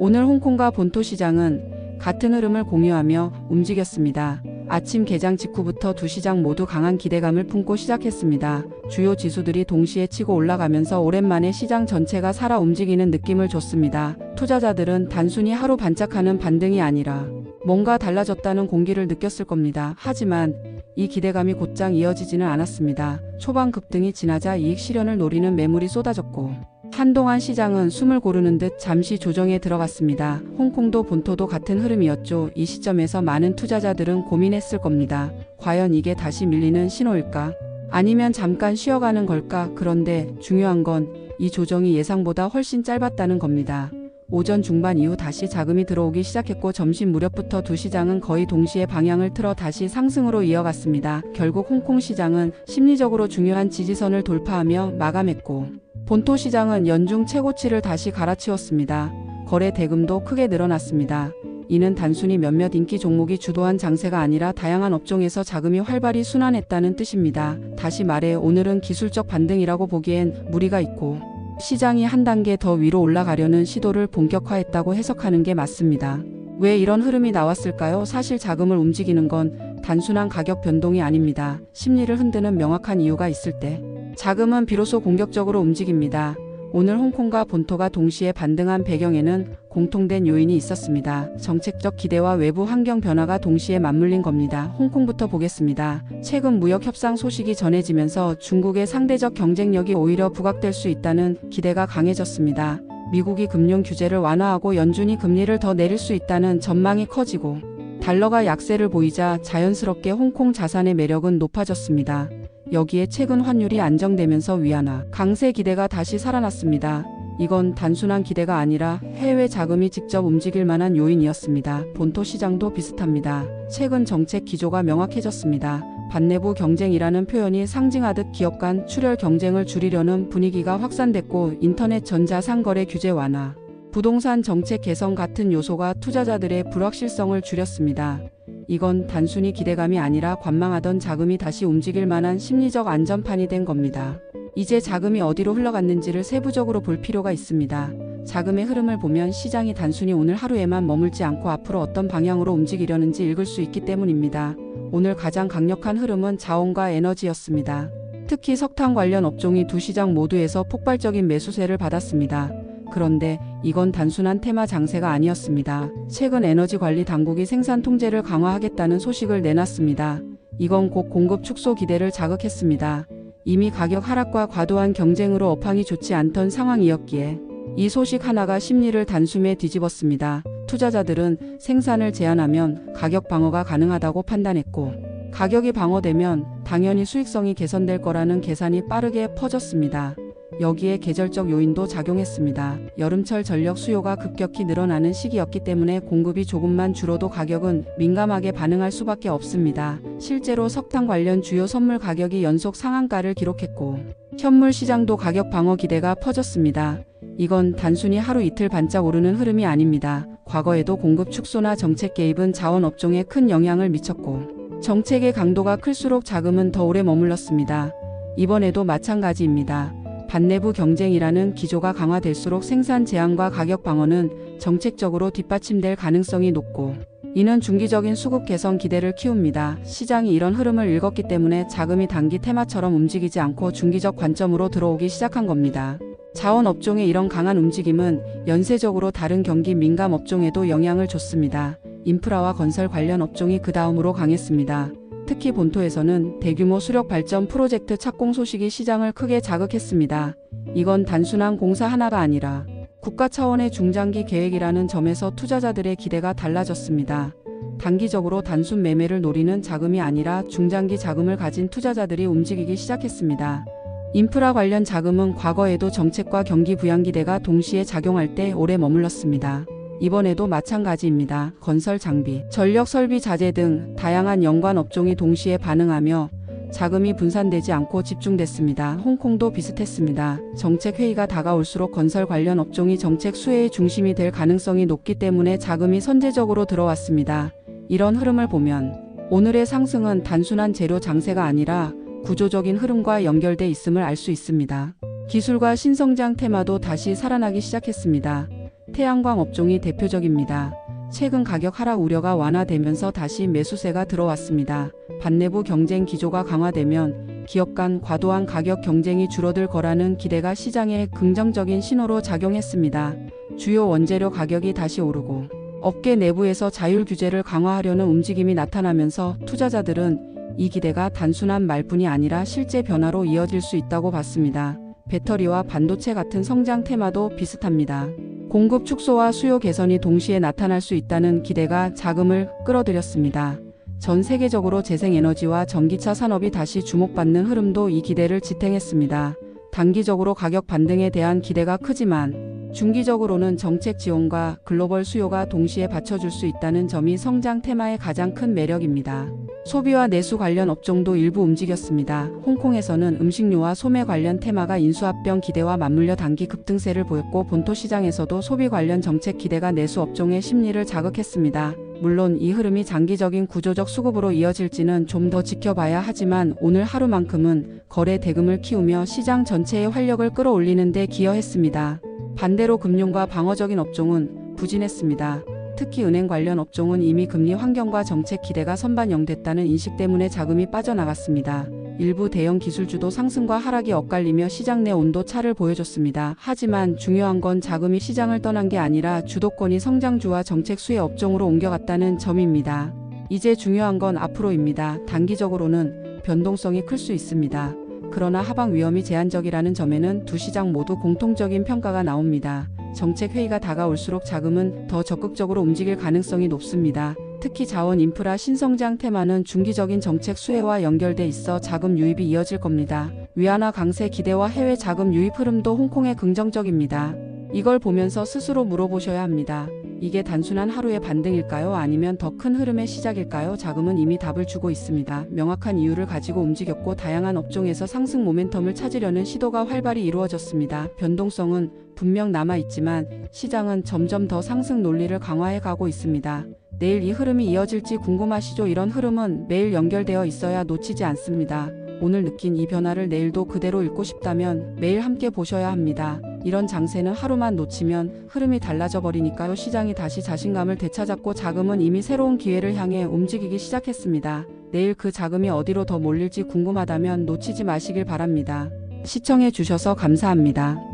오늘 홍콩과 본토 시장은 같은 흐름을 공유하며 움직였습니다. 아침 개장 직후부터 두 시장 모두 강한 기대감을 품고 시작했습니다. 주요 지수들이 동시에 치고 올라가면서 오랜만에 시장 전체가 살아 움직이는 느낌을 줬습니다. 투자자들은 단순히 하루 반짝하는 반등이 아니라 뭔가 달라졌다는 공기를 느꼈을 겁니다. 하지만 이 기대감이 곧장 이어지지는 않았습니다. 초반 급등이 지나자 이익 실현을 노리는 매물이 쏟아졌고 한동안 시장은 숨을 고르는 듯 잠시 조정에 들어갔습니다. 홍콩도 본토도 같은 흐름이었죠. 이 시점에서 많은 투자자들은 고민했을 겁니다. 과연 이게 다시 밀리는 신호일까? 아니면 잠깐 쉬어가는 걸까? 그런데 중요한 건 이 조정이 예상보다 훨씬 짧았다는 겁니다. 오전 중반 이후 다시 자금이 들어오기 시작했고 점심 무렵부터 두 시장은 거의 동시에 방향을 틀어 다시 상승으로 이어갔습니다. 결국 홍콩 시장은 심리적으로 중요한 지지선을 돌파하며 마감했고 본토 시장은 연중 최고치를 다시 갈아치웠습니다. 거래 대금도 크게 늘어났습니다. 이는 단순히 몇몇 인기 종목이 주도한 장세가 아니라 다양한 업종에서 자금이 활발히 순환했다는 뜻입니다. 다시 말해 오늘은 기술적 반등이라고 보기엔 무리가 있고 시장이 한 단계 더 위로 올라가려는 시도를 본격화했다고 해석하는 게 맞습니다. 왜 이런 흐름이 나왔을까요? 사실 자금을 움직이는 건 단순한 가격 변동이 아닙니다. 심리를 흔드는 명확한 이유가 있을 때 자금은 비로소 공격적으로 움직입니다. 오늘 홍콩과 본토가 동시에 반등한 배경에는 공통된 요인이 있었습니다. 정책적 기대와 외부 환경 변화가 동시에 맞물린 겁니다. 홍콩부터 보겠습니다. 최근 무역 협상 소식이 전해지면서 중국의 상대적 경쟁력이 오히려 부각될 수 있다는 기대가 강해졌습니다. 미국이 금융 규제를 완화하고 연준이 금리를 더 내릴 수 있다는 전망이 커지고 달러가 약세를 보이자 자연스럽게 홍콩 자산의 매력은 높아졌습니다. 여기에 최근 환율이 안정되면서 위안화 강세 기대가 다시 살아났습니다. 이건 단순한 기대가 아니라 해외 자금이 직접 움직일 만한 요인이었습니다. 본토 시장도 비슷합니다. 최근 정책 기조가 명확해졌습니다. 반내부 경쟁이라는 표현이 상징하듯 기업 간 출혈 경쟁을 줄이려는 분위기가 확산됐고 인터넷 전자상거래 규제 완화, 부동산 정책 개선 같은 요소가 투자자들의 불확실성을 줄였습니다. 이건 단순히 기대감이 아니라 관망하던 자금이 다시 움직일 만한 심리적 안전판이 된 겁니다. 이제 자금이 어디로 흘러갔는지를 세부적으로 볼 필요가 있습니다. 자금의 흐름을 보면 시장이 단순히 오늘 하루에만 머물지 않고 앞으로 어떤 방향으로 움직이려는지 읽을 수 있기 때문입니다. 오늘 가장 강력한 흐름은 자원과 에너지였습니다. 특히 석탄 관련 업종이 두 시장 모두에서 폭발적인 매수세를 받았습니다. 그런데 이건 단순한 테마 장세가 아니었습니다. 최근 에너지 관리 당국이 생산 통제를 강화하겠다는 소식을 내놨습니다. 이건 곧 공급 축소 기대를 자극했습니다. 이미 가격 하락과 과도한 경쟁으로 업황이 좋지 않던 상황이었기에 이 소식 하나가 심리를 단숨에 뒤집었습니다. 투자자들은 생산을 제한하면 가격 방어가 가능하다고 판단했고 가격이 방어되면 당연히 수익성이 개선될 거라는 계산이 빠르게 퍼졌습니다. 여기에 계절적 요인도 작용했습니다. 여름철 전력 수요가 급격히 늘어나는 시기였기 때문에 공급이 조금만 줄어도 가격은 민감하게 반응할 수밖에 없습니다. 실제로 석탄 관련 주요 선물 가격이 연속 상한가를 기록했고 현물 시장도 가격 방어 기대가 퍼졌습니다. 이건 단순히 하루 이틀 반짝 오르는 흐름이 아닙니다. 과거에도 공급 축소나 정책 개입은 자원 업종에 큰 영향을 미쳤고 정책의 강도가 클수록 자금은 더 오래 머물렀습니다. 이번에도 마찬가지입니다. 반내부 경쟁이라는 기조가 강화될수록 생산 제한과 가격 방어는 정책적으로 뒷받침될 가능성이 높고 이는 중기적인 수급 개선 기대를 키웁니다. 시장이 이런 흐름을 읽었기 때문에 자금이 단기 테마처럼 움직이지 않고 중기적 관점으로 들어오기 시작한 겁니다. 자원 업종의 이런 강한 움직임은 연쇄적으로 다른 경기 민감 업종에도 영향을 줬습니다. 인프라와 건설 관련 업종이 그 다음으로 강했습니다. 특히 본토에서는 대규모 수력 발전 프로젝트 착공 소식이 시장을 크게 자극했습니다. 이건 단순한 공사 하나가 아니라 국가 차원의 중장기 계획이라는 점에서 투자자들의 기대가 달라졌습니다. 단기적으로 단순 매매를 노리는 자금이 아니라 중장기 자금을 가진 투자자들이 움직이기 시작했습니다. 인프라 관련 자금은 과거에도 정책과 경기 부양 기대가 동시에 작용할 때 오래 머물렀습니다. 이번에도 마찬가지입니다. 건설 장비, 전력 설비 자재 등 다양한 연관 업종이 동시에 반응하며 자금이 분산되지 않고 집중됐습니다. 홍콩도 비슷했습니다. 정책 회의가 다가올수록 건설 관련 업종이 정책 수혜의 중심이 될 가능성이 높기 때문에 자금이 선제적으로 들어왔습니다. 이런 흐름을 보면 오늘의 상승은 단순한 재료 장세가 아니라 구조적인 흐름과 연결돼 있음을 알 수 있습니다. 기술과 신성장 테마도 다시 살아나기 시작했습니다. 태양광 업종이 대표적입니다. 최근 가격 하락 우려가 완화되면서 다시 매수세가 들어왔습니다. 반내부 경쟁 기조가 강화되면 기업 간 과도한 가격 경쟁이 줄어들 거라는 기대가 시장에 긍정적인 신호로 작용했습니다. 주요 원재료 가격이 다시 오르고 업계 내부에서 자율 규제를 강화하려는 움직임이 나타나면서 투자자들은 이 기대가 단순한 말뿐이 아니라 실제 변화로 이어질 수 있다고 봤습니다. 배터리와 반도체 같은 성장 테마도 비슷합니다. 공급 축소와 수요 개선이 동시에 나타날 수 있다는 기대가 자금을 끌어들였습니다. 전 세계적으로 재생에너지와 전기차 산업이 다시 주목받는 흐름도 이 기대를 지탱했습니다. 단기적으로 가격 반등에 대한 기대가 크지만 중기적으로는 정책 지원과 글로벌 수요가 동시에 받쳐줄 수 있다는 점이 성장 테마의 가장 큰 매력입니다. 소비와 내수 관련 업종도 일부 움직였습니다. 홍콩에서는 음식료와 소매 관련 테마가 인수합병 기대와 맞물려 단기 급등세를 보였고 본토 시장에서도 소비 관련 정책 기대가 내수 업종의 심리를 자극했습니다. 물론 이 흐름이 장기적인 구조적 수급으로 이어질지는 좀 더 지켜봐야 하지만 오늘 하루만큼은 거래 대금을 키우며 시장 전체의 활력을 끌어올리는 데 기여했습니다. 반대로 금융과 방어적인 업종은 부진했습니다. 특히 은행 관련 업종은 이미 금리 환경과 정책 기대가 선반영됐다는 인식 때문에 자금이 빠져나갔습니다. 일부 대형 기술주도 상승과 하락이 엇갈리며 시장 내 온도 차를 보여줬습니다. 하지만 중요한 건 자금이 시장을 떠난 게 아니라 주도권이 성장주와 정책 수혜 업종으로 옮겨갔다는 점입니다. 이제 중요한 건 앞으로입니다. 단기적으로는 변동성이 클 수 있습니다. 그러나 하방 위험이 제한적이라는 점에는 두 시장 모두 공통적인 평가가 나옵니다. 정책 회의가 다가올수록 자금은 더 적극적으로 움직일 가능성이 높습니다. 특히 자원 인프라 신성장 테마는 중기적인 정책 수혜와 연결돼 있어 자금 유입이 이어질 겁니다. 위안화 강세 기대와 해외 자금 유입 흐름도 홍콩에 긍정적입니다. 이걸 보면서 스스로 물어보셔야 합니다. 이게 단순한 하루의 반등일까요? 아니면 더 큰 흐름의 시작일까요? 자금은 이미 답을 주고 있습니다. 명확한 이유를 가지고 움직였고 다양한 업종에서 상승 모멘텀을 찾으려는 시도가 활발히 이루어졌습니다. 변동성은 분명 남아있지만 시장은 점점 더 상승 논리를 강화해 가고 있습니다. 내일 이 흐름이 이어질지 궁금하시죠? 이런 흐름은 매일 연결되어 있어야 놓치지 않습니다. 오늘 느낀 이 변화를 내일도 그대로 읽고 싶다면 매일 함께 보셔야 합니다. 이런 장세는 하루만 놓치면 흐름이 달라져 버리니까요. 시장이 다시 자신감을 되찾았고 자금은 이미 새로운 기회를 향해 움직이기 시작했습니다. 내일 그 자금이 어디로 더 몰릴지 궁금하다면 놓치지 마시길 바랍니다. 시청해 주셔서 감사합니다.